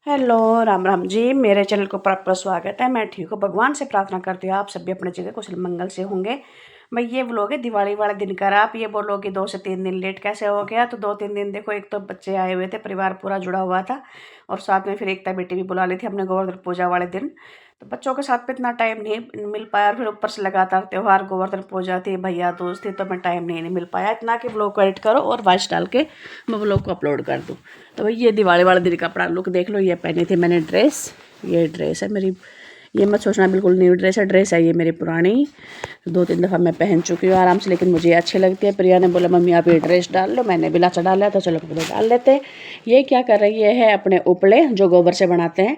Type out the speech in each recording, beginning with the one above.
Hello, Ram Ram ji. मेरे channel को आपका स्वागत है। मैं ठीक हूँ, भगवान से प्रार्थना करती हूँ आप सभी अपनी जगह कुशल मंगल से होंगे। मैं ये व्लॉग है दिवाली वाले दिन का। आप ये बोलोगे 2 से 3 दिन लेट कैसे हो गया? तो 2-3 दिन देखो, एक तो बच्चे आए हुए थे, परिवार पूरा जुड़ा हुआ था और साथ में फिर एकता बेटी भी बुला ली थी हमने गोवर्धन पूजा वाले दिन। तो बच्चों के साथ पे इतना टाइम नहीं मिल पाया और फिर ऊपर से लगातार त्योहार गोवर्धन पूजा थी, भैया दूज थी, तो मैं टाइम नहीं मिल पाया इतना कि व्लॉग को एडिट करो और वॉइस डाल के मैं व्लॉग को अपलोड कर दूँ। तो भाई ये दिवाली वाले दिन का कपड़ा लुक देख लो। ये पहनी थी मैंने ड्रेस, ये ड्रेस है मेरी। ये मत सोचना बिल्कुल न्यू ड्रेस है ये मेरी पुरानी। 2-3 दफ़ा मैं पहन चुकी हूँ आराम से, लेकिन मुझे ये अच्छी लगती है। प्रिया ने बोला मम्मी आप ये ड्रेस डाल लो, मैंने भी लाचा डाला है तो चलो कपड़े डाल लेते हैं। ये क्या कर रही है? अपने उपले जो गोबर से बनाते हैं,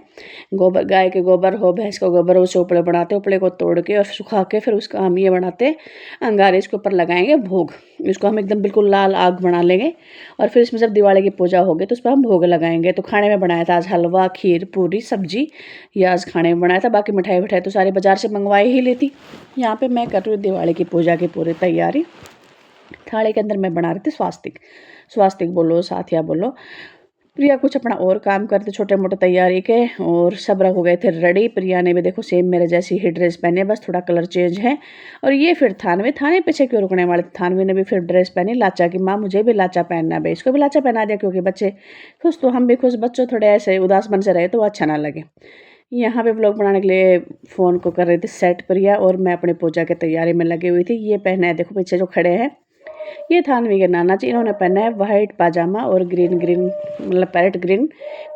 गोबर गाय के गोबर हो, भैंस का गोबर हो, उसे उपले बनाते हैं। उपले को तोड़ के और सुखा के फिर उसका हम ये बनाते हैं अंगारे। इसके ऊपर लगाएंगे भोग। इसको हम एकदम बिल्कुल लाल आग बना लेंगे और फिर इसमें जब दिवाली की पूजा होगी तो उस पर हम भोग लगाएंगे। तो खाने में बनाया था आज हलवा, खीर, पूरी, सब्जी। ये आज खाने में बनाया था। बाकी मिठाई विठाई तो सारी बाजार से मंगवाई ही लेती। यहाँ पे मैं कर रही हूँ दिवाली की पूजा की पूरी तैयारी। थाली के अंदर मैं बना रही थी स्वास्तिक। स्वास्तिक बोलो, साथिया बोलो। प्रिया कुछ अपना और काम करते छोटे मोटे तैयारी के, और सब हो गए थे रेडी। प्रिया ने भी देखो सेम मेरे जैसी ही ड्रेस पहनी है, बस थोड़ा कलर चेंज है। और ये फिर थाने पीछे क्यों रुकने वाले? थानवी ने भी फिर ड्रेस पहनी लाचा की। माँ मुझे भी लाचा पहनना है, इसको भी लाचा पहना दिया क्योंकि बच्चे खुश तो हम भी खुश। बच्चों थोड़े ऐसे उदास मन से रहे तो अच्छा ना लगे। यहाँ पे ब्लॉग बनाने के लिए फ़ोन को कर रही थी सेट प्रिया, और मैं अपनी पूजा की तैयारी में लगी हुई थी। ये पहना है देखो पीछे जो खड़े हैं, ये थानवी के नाना जी। इन्होंने पहना है वाइट पाजामा और ग्रीन मतलब पैरेट ग्रीन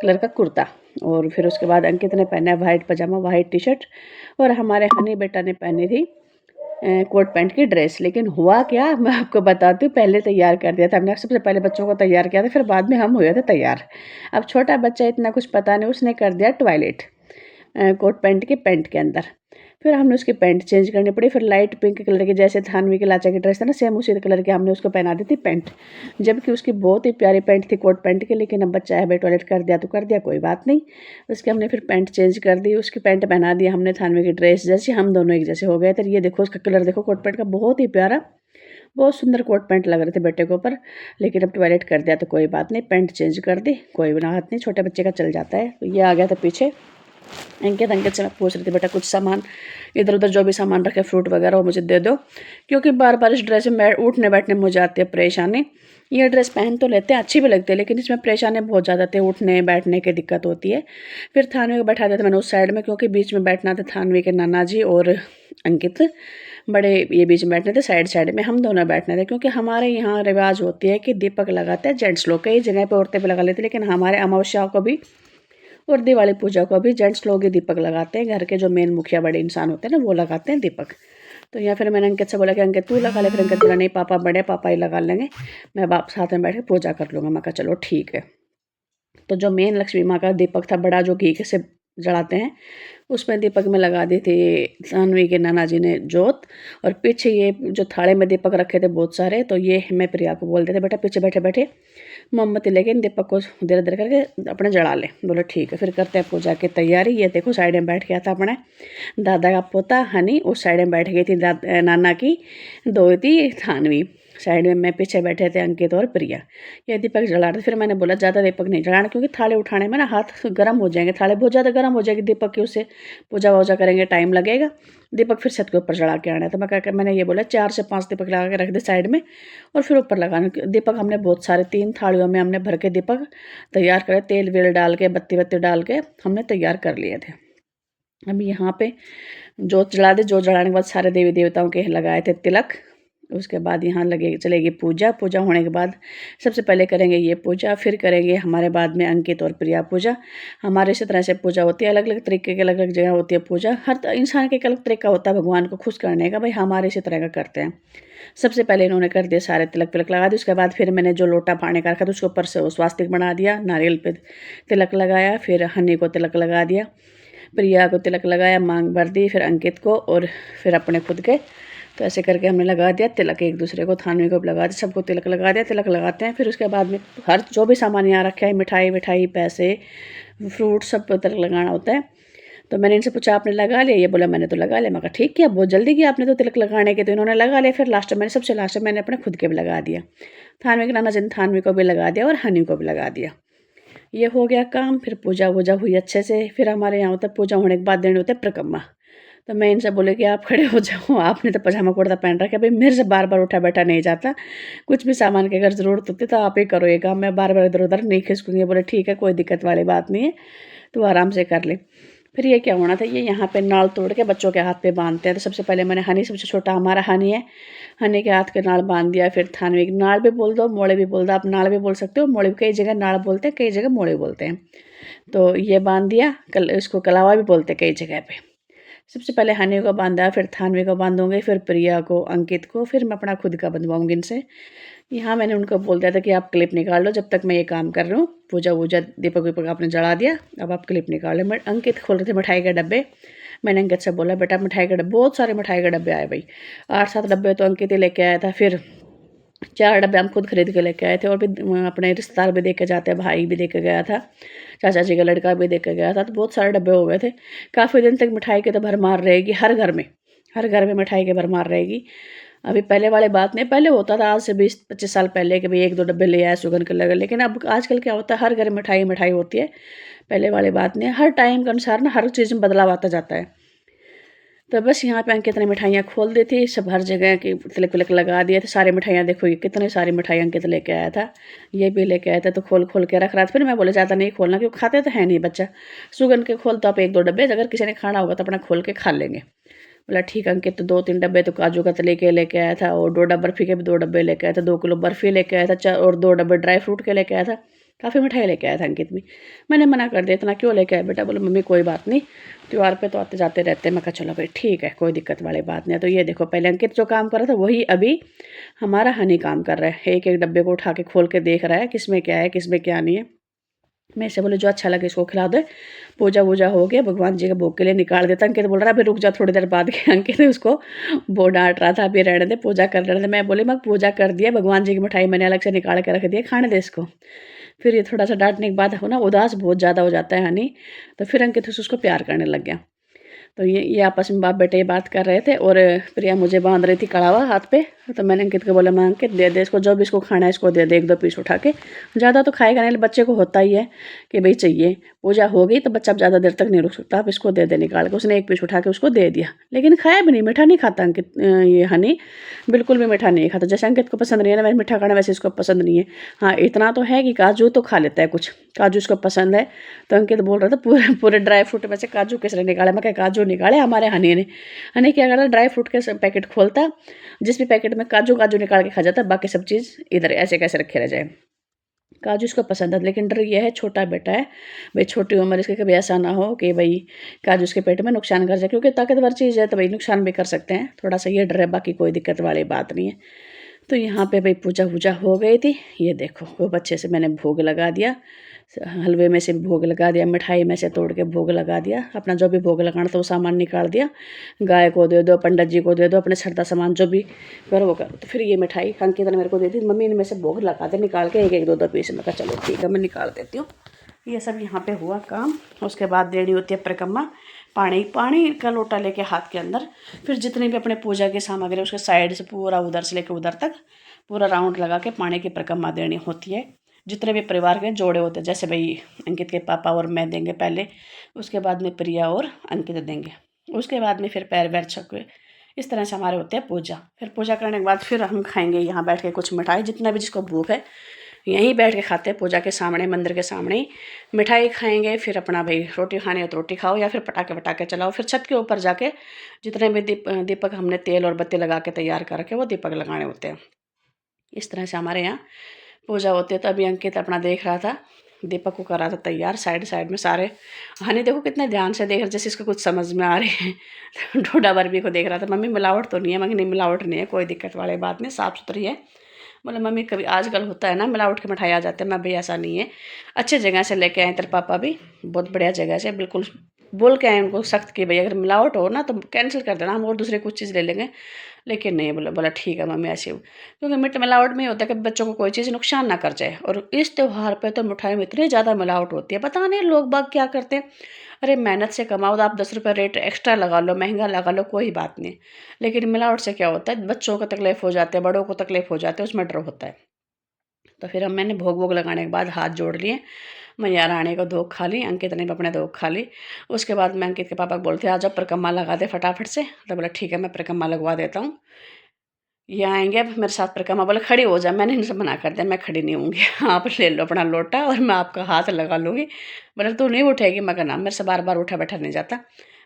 कलर का कुर्ता। और फिर उसके बाद अंकित ने पहना है वाइट पाजामा, वाइट टी शर्ट। और हमारे हनी बेटा ने पहनी थी कोट पैंट की ड्रेस। लेकिन हुआ क्या मैं आपको बताती हूँ। पहले तैयार कर दिया था हमने, सबसे पहले बच्चों को तैयार किया था, फिर बाद में हम हुए थे तैयार। अब छोटा बच्चा इतना कुछ पता नहीं, उसने कर दिया टॉयलेट कोट पैंट के पैंट के अंदर। फिर हमने उसकी पैंट चेंज करनी पड़ी। फिर लाइट पिंक कलर की, जैसे थानवी के लाचा की ड्रेस था ना, सेम उसी कलर की हमने उसको पहना दी थी पैंट। जबकि उसकी बहुत ही प्यारी पैंट थी कोट पैंट की, लेकिन अब बच्चा है भाई टॉयलेट कर दिया तो कर दिया, कोई बात नहीं। उसके हमने फिर पैंट चेंज कर दी, उसकी पैंट पहना दी हमने थानवी की ड्रेस जैसी। हम दोनों एक जैसे हो गए थे। ये देखो उसका कलर देखो कोट पैंट का, बहुत ही प्यारा, बहुत सुंदर कोट पैंट लग रहे थे बेटे के ऊपर। लेकिन अब टॉयलेट कर दिया तो कोई बात नहीं, पैंट चेंज कर दी, कोई बात नहीं, छोटे बच्चे का चल जाता है। तो ये आ गया था पीछे अंकित से मैं पूछ रही थी बेटा कुछ सामान इधर उधर जो भी सामान रखे फ्रूट वगैरह वो मुझे दे दो, क्योंकि बार बार इस ड्रेस में उठने बैठने में मुझे आती है परेशानी। ये ड्रेस पहन तो लेते हैं, अच्छी भी लगती है, लेकिन इसमें परेशानी बहुत ज़्यादा आती है, उठने बैठने की दिक्कत होती है। फिर थानवी को बैठा दिया था मैंने उस साइड में, क्योंकि बीच में बैठना था थानवी के नाना जी और अंकित बड़े, ये बीच में बैठने थे, साइड साइड में हम दोनों बैठने थे। क्योंकि हमारे यहाँ रिवाज होती है कि दीपक लगाते हैं जेंट्स लोग, कई जगह पर औरतें भी लगा लेती, लेकिन हमारे अमावस्या को भी और दिवाली पूजा को भी जेंट्स लोग ही दीपक लगाते हैं। घर के जो मेन मुखिया बड़े इंसान होते हैं ना, वो लगाते हैं दीपक। तो या फिर मैंने अंकित से बोला कि अंकित तू लगा ले। फिर अंकित बोला नहीं पापा बड़े, पापा ही लगा लेंगे, मैं बाप साथ में बैठ के पूजा कर लूँगा। मैं कहा चलो ठीक है। तो जो मेन लक्ष्मी माँ का दीपक था बड़ा, जो घी से जलाते हैं, उसमें दीपक में लगा दी थी सानवी के नाना जी ने जोत। और पीछे ये जो थाले में दीपक रखे थे बहुत सारे, तो ये मैं प्रिया को बोलते थे बेटा पीछे बैठे बैठे मोमबत्ती लेके इन दीपक को धीरे धीरे करके अपने जला ले। बोलो ठीक है। फिर करते हैं पूजा की तैयारी। ये देखो साइड में बैठ गया था अपने दादा का पोता हनी, उस साइड में बैठ गई थी नाना की दो थी थानवी। साइड में मैं पीछे बैठे थे अंकित और प्रिया। ये दीपक जला रहे थे। फिर मैंने बोला ज़्यादा दीपक नहीं जलाना, क्योंकि थाले उठाने में ना हाथ गर्म हो जाएंगे, थाले बहुत ज़्यादा गर्म हो जाएगी दीपक की, उससे पूजा वूजा करेंगे टाइम लगेगा। दीपक फिर छत के ऊपर चढ़ा के आना है। तो मैंने ये बोला 4 से 5 दीपक लगा के रख दे साइड में, और फिर ऊपर लगाना दीपक। हमने बहुत सारे 3 थालियों में हमने भर के दीपक तैयार करे, तेल वेल डाल के बत्ती बत्ती डाल के हमने तैयार कर लिए थे। अब यहाँ पे जोत जला दे। जोत जलाने के बाद सारे देवी देवताओं के लगाए थे तिलक। उसके बाद यहाँ लगे चलेगी पूजा। पूजा होने के बाद सबसे पहले करेंगे ये पूजा, फिर करेंगे हमारे बाद में अंकित और प्रिया पूजा। हमारे इसी तरह से पूजा होती है, अलग अलग तरीके की अलग अलग जगह होती है पूजा। हर इंसान के एक अलग तरीका होता है भगवान को खुश करने का। भाई हमारे इसी तरह का करते हैं। सबसे पहले इन्होंने कर दिया सारे तिलक विलक लगा दिए। उसके बाद फिर मैंने जो लोटा पानी का रखा था उसके ऊपर से वो स्वास्तिक बना दिया, नारियल पे तिलक लगाया, फिर हनी को तिलक लगा दिया, प्रिया को तिलक लगाया, मांग भर दी, फिर अंकित को और फिर अपने खुद के। तो ऐसे करके हमने लगा दिया तिलक एक दूसरे को, थानवी को भी लगा दिया, सबको तिलक लगा दिया। तिलक लगाते हैं फिर उसके बाद में हर जो भी सामान यहाँ रखा है, मिठाई विठाई पैसे फ्रूट सब पे तिलक लगाना होता है। तो मैंने इनसे पूछा आपने लगा लिया? ये बोला मैंने तो लगा लिया। मैं कहा ठीक किया, बहुत जल्दी किया आपने तो तिलक लगाने के। तो इन्होंने लगा लिया। फिर लास्ट में मैंने सबसे लास्ट में मैंने अपने खुद के भी लगा दिया। थानवी के नाना जी ने थानवी को भी लगा दिया और हनी को भी लगा दिया। ये हो गया काम। फिर पूजा वूजा हुई अच्छे से। फिर हमारे यहाँ होता है पूजा होने के बाद देने होते परिक्रमा। तो मैं इनसे बोले कि आप खड़े हो जाओ, आपने तो पजामा कुर्ता पहन रखा है, भाई मेरे से बार बार उठा बैठा नहीं जाता, कुछ भी सामान की अगर ज़रूरत होती तो आप ही करो ये काम, मैं बार बार इधर उधर नहीं खिसकूँगी। बोले ठीक है, कोई दिक्कत वाली बात नहीं है, तो आराम से कर ले। फिर ये क्या होना था, ये यहाँ पे नाल तोड़ के बच्चों के हाथ पे बांधते हैं। तो सबसे पहले मैंने हनी, सबसे छोटा हमारा हनी है, हनी के हाथ के नाल बांध दिया। फिर थानवी नाल भी बोल दो, मोड़े भी बोल दो, आप नाल भी बोल सकते हो, मोड़े भी कई जगह नाल बोलते हैं, कई जगह मोड़े बोलते हैं। तो ये बांध दिया, इसको कलावा भी बोलते हैं कई जगह पे। सबसे पहले हनी को बांधा, फिर थानवी को बांधूंगी, फिर प्रिया को, अंकित को, फिर मैं अपना खुद का बंधवाऊंगी इनसे। यहाँ मैंने उनको बोल दिया था कि आप क्लिप निकाल लो जब तक मैं ये काम कर रहा हूँ। पूजा वूजा दीपक वीपक आपने जला दिया, अब आप क्लिप निकाल लो। मैं अंकित खोल रहे थे मिठाई के डब्बे। मैंने अंकित से बोला बेटा मिठाई के डब्बे, बहुत सारे मिठाई के डब्बे आए भाई, 8-7 डब्बे तो अंकित ही लेके आया था। फिर 4 डब्बे हम खुद खरीद के लेके आए थे, और भी अपने रिश्तेदार भी दे के जाते हैं, भाई भी दे के गया था, चाचा जी का लड़का भी दे के गया था। तो बहुत सारे डब्बे हो गए थे। काफ़ी दिन तक मिठाई की तो भरमार रहेगी हर घर में, हर घर में मिठाई की भरमार रहेगी। अभी पहले वाली बात नहीं, पहले होता था आज से 20-25 साल पहले कि भाई 1-2 डब्बे ले आए सुगन के लगे, लेकिन अब आजकल क्या होता है, हर घर में मिठाई मिठाई होती है। पहले वाली बात नहीं है, हर टाइम के अनुसार ना हर चीज़ में बदलाव आता जाता है। तो बस यहाँ पे अंकित ने मिठाइयाँ खोल दी थी, सब हर जगह की तिलक विलक लगा दिए थे। सारी मिठाइयाँ देखो, ये कितनी सारी मिठाई अंकित लेके आया था, ये भी लेके आया था। तो खोल खोल के रख रहा था। फिर मैं बोले ज़्यादा नहीं खोलना, क्योंकि खाते तो है नहीं बच्चा। सुगन के खोल तो आप 1-2 डब्बे, अगर किसी ने खाना होगा तो अपना खोल के खा लेंगे। बोला ठीक है। अंकित तो 2-3 डब्बे तो काजू कतली के लेके आया था, और 2 डब्बे बर्फ़ी के भी 2 डब्बे लेके आया था, 2 किलो बर्फ़ी लेके आया था, और 2 डब्बे ड्राई फ्रूट के लेके आया था। काफ़ी मिठाई लेके आया था अंकित भी। मैंने मना कर दिया, इतना क्यों लेके आया बेटा? बोले मम्मी कोई बात नहीं, त्योहार पे तो आते जाते रहते हैं। मैं कहा चलो भाई ठीक है, कोई दिक्कत वाली बात नहीं है। तो ये देखो, पहले अंकित जो काम कर रहा था वही अभी हमारा हनी काम कर रहा है। एक एक डब्बे को उठा के खोल के देख रहा है किसमें क्या है, किसमें क्या नहीं है। मैं इसे बोले जो अच्छा लगे इसको खिला दे। पूजा वूजा हो गया, भगवान जी के भोग के लिए निकाल देता। अंकित बोल रहा है अभी रुक जा थोड़ी देर बाद के। अंकित उसको वो डांट रहा था, अभी रहने दे, पूजा कर रहे थे। मैं बोली मैं पूजा कर दिया, भगवान जी की मिठाई मैंने अलग से निकाल के रख दी, खाने दे इसको। फिर ये थोड़ा सा डांटने के बाद हो ना, उदास बहुत ज़्यादा हो जाता है हनी। तो फिर अंकित उसको प्यार करने लग गया। तो ये आपस में बाप बेटे ये बात कर रहे थे, और प्रिया मुझे बांध रही थी कड़ावा हाथ पे। तो मैंने अंकित को बोला, मैं अंकित दे दे इसको, जो भी इसको खाना है इसको दे दे, 1-2 पीस उठा के। ज़्यादा तो खाएगा नहीं, बच्चे को होता ही है कि भाई चाहिए। पूजा हो गई तो बच्चा अब ज़्यादा देर तक नहीं रुक सकता, आप इसको दे दे निकाल के। उसने 1 पीस उठा के उसको दे दिया, लेकिन खाया भी नहीं, मीठा नहीं खाता अंकित। ये हनी बिल्कुल भी मीठा नहीं खाता। जैसे अंकित को पसंद नहीं है ना वैसे मीठा खाना, वैसे इसको पसंद नहीं है। हाँ इतना तो है कि काजू तो खा लेता है, कुछ काजू इसको पसंद है। तो अंकित बोल रहा था पूरे पूरे ड्राई फ्रूट में से काजू किसने निकाले? मैं क्या काजू निकाले हमारे हनी ने। हनी क्या करता, ड्राई फ्रूट के पैकेट खोलता, जिस भी पैकेट में काजू काजू निकाल के खा जाता, बाकी सब चीज़ इधर ऐसे कैसे रखे रह जाए। काजू इसको पसंद है, लेकिन डर यह है छोटा बेटा है, भाई छोटी उम्र इसके कभी ऐसा ना हो कि भाई काजू उसके पेट में नुकसान कर जाए, क्योंकि ताकतवर चीज़ है तो भाई नुकसान भी कर सकते हैं। थोड़ा सा ये डर है, बाकी कोई दिक्कत वाली बात नहीं है। तो यहाँ पे भाई पूजा वूजा हो गई थी। ये देखो खूब अच्छे से मैंने भोग लगा दिया, हलवे में से भोग लगा दिया, मिठाई में से तोड़ के भोग लगा दिया, अपना जो भी भोग लगाना था वो सामान निकाल दिया। गाय को दे दो, पंडित जी को दे दो, अपने श्रद्धा सामान जो भी करो वो करो। तो फिर ये मिठाई अंकिता ने मेरे को दे दी, मम्मी इनमें से भोग लगा दे निकाल के, 1-1 2-2 पीस। मैं कहा चलो ठीक है, मैं निकाल देती हूँ। ये सब यहाँ पे हुआ काम। उसके बाद देनी होती है परिक्रमा, पानी पानी का लोटा लेके हाथ के अंदर। फिर जितनी भी अपने पूजा की सामग्री उसके साइड से पूरा उधर से लेकर उधर तक पूरा राउंड लगा के पानी की परिक्रमा देनी होती है। जितने भी परिवार के जोड़े होते हैं, जैसे भाई अंकित के पापा और मैं देंगे पहले, उसके बाद में प्रिया और अंकित देंगे, उसके बाद में फिर पैर वैर छक। इस तरह से हमारे होते हैं पूजा। फिर पूजा करने के बाद फिर हम खाएंगे यहाँ बैठ के कुछ मिठाई, जितना भी जिसको भूख है यहीं बैठ के खाते हैं, पूजा के सामने, मंदिर के सामने ही मिठाई खाएंगे। फिर अपना भाई रोटी खानी हो तो रोटी खाओ, या फिर पटाखे वटाखे चलाओ। फिर छत के ऊपर जाके जितने भी दीपक हमने तेल और बत्ती लगा के तैयार करके वो दीपक लगाने होते हैं। इस तरह से हमारे यहाँ पूजा होती है। तो अभी अंकित अपना देख रहा था, दीपक को कर रहा था तैयार, साइड साइड में सारे। हनी देखो कितने ध्यान से देख रहा, जैसे इसको कुछ समझ में आ रही है। डोडा बर्फी को देख रहा था, मम्मी मिलावट तो नहीं है? मम्मी नहीं मिलावट नहीं है, कोई दिक्कत वाली बात नहीं, साफ़ सुथरी है। बोले मम्मी कभी आजकल होता है ना मिलावट के मिठाई आ जाते हैं। मैं भाई ऐसा नहीं है, अच्छे जगह से लेके आए तेरे पापा भी, बहुत बढ़िया जगह से, बिल्कुल बोल के आए उनको सख्त कि भाई अगर मिलावट हो ना तो कैंसिल कर देना, हम और दूसरे कुछ चीज़ ले लेंगे। लेकिन नहीं, बोला बोला ठीक है मम्मी ऐसे हो, क्योंकि मिलावट में होता है कि बच्चों को कोई चीज़ नुकसान ना कर जाए। और इस त्यौहार पे तो मिठाई में इतनी ज़्यादा मिलावट होती है, पता नहीं लोग बाग क्या करते हैं। अरे मेहनत से कमाओ तो आप 10 रुपये रेट एक्स्ट्रा लगा लो, महंगा लगा लो, कोई बात नहीं, लेकिन मिलावट से क्या होता है, बच्चों को तकलीफ हो जाते हैं, बड़ों को तकलीफ हो जाते है, उसमें डर होता है। तो फिर मैंने भोग वोग लगाने के बाद हाथ जोड़ लिए, मैया रानी को धोख खा ली, अंकित ने भी अपने धोख खा ली। उसके बाद मैं अंकित के पापा को बोलते आ जाओ परिक्रमा लगा दे फटाफट से। तो बोला ठीक है मैं परिक्रमा लगवा देता हूँ, ये आएंगे अब मेरे साथ परिक्रमा। बोले खड़ी हो जा, मैंने इनसे मना कर दिया मैं खड़ी नहीं होंगी आप ले लो अपना लोटा और मैं आपका हाथ लगा लूँगी। बोले तू नहीं उठेगी, मैं कहना मेरे से बार बार उठा बैठा नहीं जाता,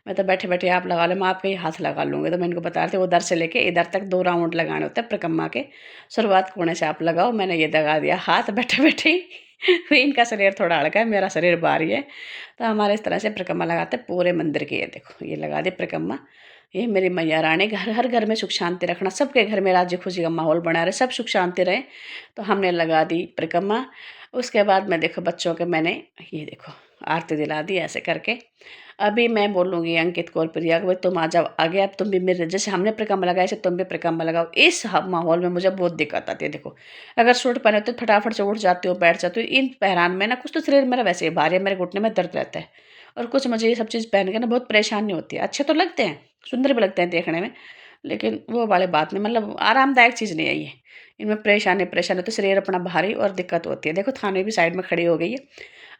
मैं तो बैठे बैठे आप लगा लो, मैं आपके ही हाथ लगा लूँगी। तो मैं इनको बता रही थी उधर से लेके इधर तक 2 राउंड लगाने होते हैं परिक्रमा के, शुरुआत कोने से आप लगाओ। मैंने ये लगा दिया हाथ बैठे बैठे ही इनका शरीर थोड़ा हल्का है, मेरा शरीर भारी है। तो हमारे इस तरह से परिक्रमा लगाते पूरे मंदिर की। ये देखो ये लगा दी परिक्रमा। ये मेरी मैया रानी घर हर घर में सुख शांति रखना, सबके घर में राज्य खुशी का माहौल बना रहे, सब सुख शांति रहे। तो हमने लगा दी परिक्रमा। उसके बाद मैं देखो बच्चों के मैंने ये देखो आरती दिला दी ऐसे करके। अभी मैं बोलूँगी अंकित को और प्रिया को भाई तुम आ जाओ आगे, अब तुम भी मेरे जैसे हमने परिक्रमा लगाया ऐसे तुम भी परिक्रमा लगाओ। इस माहौल में मुझे बहुत दिक्कत आती है। देखो अगर सूट पहने तो फटाफट से उठ जाती हूँ बैठ जाती हूँ, इन पहरान में ना कुछ तो शरीर मेरा वैसे ही भारी है, मेरे घुटने में दर्द रहता है और कुछ मुझे ये सब चीज़ पहन के ना बहुत परेशानी होती है। अच्छे तो लगते हैं, सुंदर भी लगते हैं देखने में, लेकिन वो वाले बात नहीं, मतलब आरामदायक चीज़ नहीं है ये। इनमें परेशानी परेशानी तो शरीर अपना भारी और दिक्कत होती है। देखो थाने भी साइड में खड़ी हो गई है।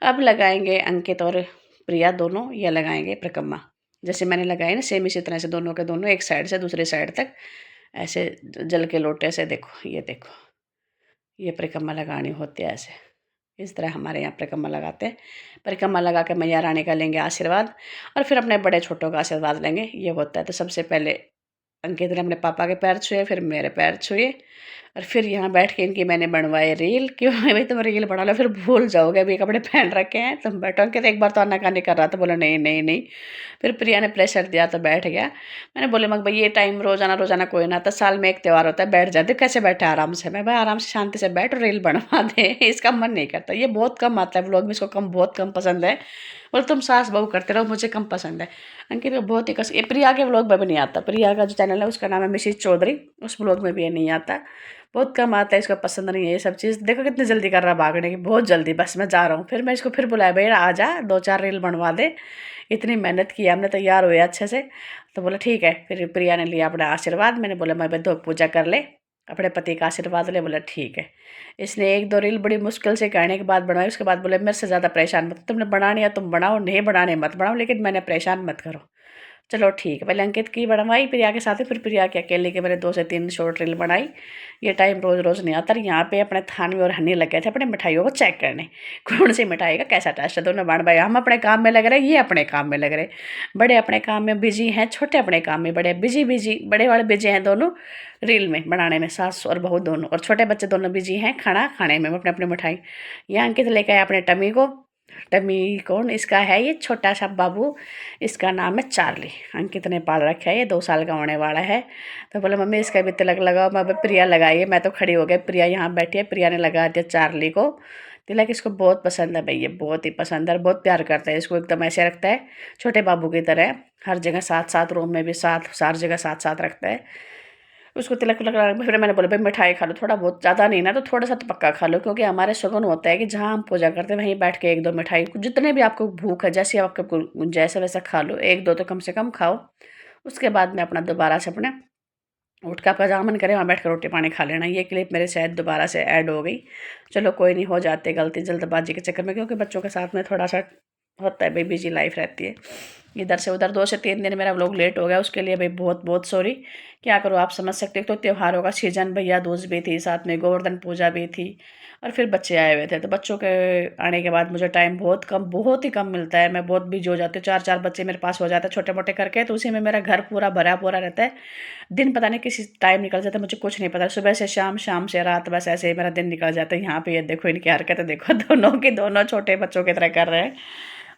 अब लगाएंगे अंकित और प्रिया दोनों ये लगाएंगे परिक्रमा, जैसे मैंने लगाई ना सेम इसी तरह से दोनों के दोनों एक साइड से दूसरी साइड तक ऐसे जल के लोटे से। देखो ये देखो ये परिक्रमा लगानी होती है ऐसे, इस तरह हमारे यहाँ परिक्रमा लगाते हैं। परिक्रमा लगा के मैया रानी का लेंगे आशीर्वाद और फिर अपने बड़े छोटों का आशीर्वाद लेंगे, ये होता है। तो सबसे पहले अंकित ने अपने पापा के पैर छुए, फिर मेरे पैर छुए और फिर यहाँ बैठ के इनकी मैंने बनवाए रील। क्यों भाई तुम रील बना लो फिर भूल जाओगे, अभी कपड़े पहन रखे हैं तुम बैठो। अंकित एक बार तो आनाकानी कर रहा था, बोला नहीं नहीं नहीं। फिर प्रिया ने प्रेशर दिया तो बैठ गया। मैंने बोले मग भाई ये टाइम रोजाना रोजाना कोई ना आता, साल में एक त्यौहार होता है बैठ जाते, कैसे बैठे आराम से। मैं भाई आराम से शांति से बैठ रील बनवा दे, इसका मन नहीं करता, ये बहुत कम आता है व्लॉग में, इसको कम बहुत कम पसंद है। बोले तुम सास बहू करते रहो मुझे कम पसंद है। अंकित को बहुत ही ये प्रिया के व्लॉग में भी नहीं आता, प्रिया का जो चैनल है उसका नाम है मिसेज चौधरी, उस व्लॉग में भी ये नहीं आता, बहुत कम आता है, इसको पसंद नहीं है ये सब चीज़। देखो कितनी जल्दी कर रहा भागने की, बहुत जल्दी, बस मैं जा रहा हूँ। फिर मैं इसको फिर बुलाया भैया आ जा 2-4 रील बनवा दे, इतनी मेहनत की हमने, तैयार हुए अच्छे से। तो बोला ठीक है। फिर प्रिया ने लिया अपना आशीर्वाद, मैंने बोला मैं धो पूजा कर ले अपने पति का आशीर्वाद ले। बोला ठीक है। इसने 1-2 रील बड़ी मुश्किल से कहने के बाद बनवाई। उसके बाद बोले मेरे से ज़्यादा परेशान मत, तुमने बनानी है तुम बनाओ, नहीं बनाने मत बनाओ, लेकिन मैंने परेशान मत करो। चलो ठीक है। पहले अंकित की बनवाई प्रिया के साथ ही, फिर प्रिया के अकेले के मैंने 2 से 3 शॉर्ट रील बनाई। ये टाइम रोज़ रोज़ नहीं आता। यहाँ पे अपने थान में और हनी लगे थे अपने मिठाइयों को चेक करने, कौन सी मिठाई का कैसा टेस्ट है। दोनों बहन भाई हम अपने काम में लग रहे, ये अपने काम में लग रहे। बड़े अपने काम में बिजी हैं, छोटे अपने काम में बड़े बिजी बिजी, बड़े वाले बिजी हैं दोनों रील में बनाने में, सास और बहू दोनों, और छोटे बच्चे दोनों बिजी हैं खाना खाने में अपने अपने मिठाई। यहाँ अंकित लेके आया अपने टमी को। टमी कौन इसका है, ये छोटा सा बाबू, इसका नाम है चार्ली। अंकित ने पाल रखा है, ये 2 साल का होने वाला है। तो बोले मम्मी इसका भी तिलक लगाओ। मैं प्रिया लगाई है, मैं तो खड़ी हो गई, प्रिया यहाँ बैठी है, प्रिया ने लगा दिया चार्ली को तिलक। इसको बहुत पसंद है भाई, ये बहुत ही पसंद है और बहुत प्यार करता है इसको, एकदम ऐसे रखता है छोटे बाबू की तरह, हर जगह साथ साथ, रूम में भी साथ, सारी जगह साथ साथ रखता है उसको। तिलक लगा फिर मैंने बोला भाई मिठाई खा लो थोड़ा बहुत, ज़्यादा नहीं ना तो थोड़ा सा तो पक्का खा लो, क्योंकि हमारे शगुन होता है कि जहाँ हम पूजा करते हैं वहीं बैठ के 1-2 मिठाई, जितने भी आपको भूख है जैसे आपको जैसे वैसा खा लो, 1-2 तो कम से कम खाओ। उसके बाद में अपना दोबारा से अपने उठ का आपका जहाँ मन करे वहाँ बैठ कर रोटी पानी खा लेना। ये क्लिप मेरे शायद दोबारा से ऐड हो गई, चलो कोई नहीं, हो जाते गलती जल्दबाजी के चक्कर में, क्योंकि बच्चों के साथ में थोड़ा सा होता है भाई, बिजी लाइफ रहती है, इधर से उधर। 2 से 3 दिन मेरा व्लॉग लेट हो गया, उसके लिए भाई बहुत बहुत सॉरी। क्या करो आप समझ सकते हो, तो त्योहारों का सीजन, भैया दूज भी थी, साथ में गोवर्धन पूजा भी थी और फिर बच्चे आए हुए थे। तो बच्चों के आने के बाद मुझे टाइम बहुत ही कम मिलता है, मैं बहुत बिजी हो जाती हूँ। 4-4 बच्चे मेरे पास हो जाते हैं छोटे मोटे करके, तो उसी में मेरा घर पूरा भरा पूरा रहता है। दिन पता नहीं किसी टाइम निकल जाता है, मुझे कुछ नहीं पता, सुबह से शाम, शाम से रात, बस ऐसे ही मेरा दिन निकल जाता है। यहाँ पे ये देखो इनकी हरकतें देखो, दोनों की दोनों छोटे बच्चों की तरह कर रहे हैं,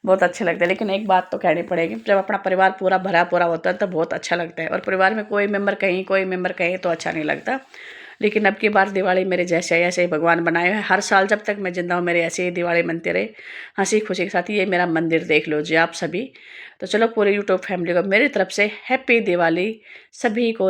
बहुत अच्छे लगते हैं। लेकिन एक बात तो कहनी पड़ेगी, जब अपना परिवार पूरा भरा पूरा होता है तो बहुत अच्छा लगता है, और परिवार में कोई मेंबर कहीं कोई मेंबर कहीं तो अच्छा नहीं लगता। लेकिन अब की बार दिवाली मेरे जैसे ऐसे ही भगवान बनाए हैं, हर साल जब तक मैं जिंदा हूँ मेरे ऐसे ही दिवाली मनती रहे हंसी खुशी के साथ। ये मेरा मंदिर देख लो जी आप सभी। तो चलो पूरे यूट्यूब फैमिली को मेरी तरफ से हैप्पी दिवाली सभी को।